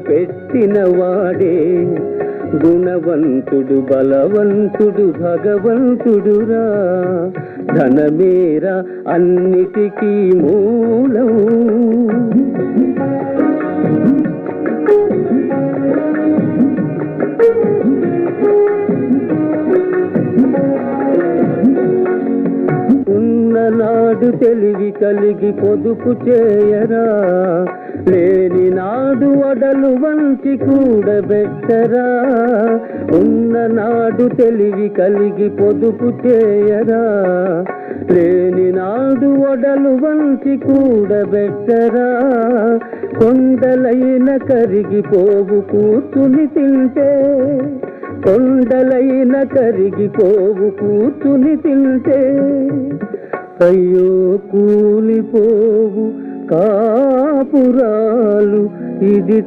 పెట్టిన వాడే గుణవంతుడు బలవంతుడు భగవంతుడురా. ధనమేరా అన్నిటికీ మూలం. ఉన్ననాడు తెలివి కలిగి పొదుపు చేయరా, లేని నాడు వడలు వంచి కూడబెట్టరా. ఉన్ననాడు తెలివి కలిగి పొదుపు చేయరా, లేని నాడు వడలు వంచి కూడబెట్టరా. కొండలైన కరిగిపోవు కూర్చుని తింటే, కొండలైన కరిగిపోవు కూర్చుని తింటే. అయ్యో కూలిపోవు కాపురాలు ఇది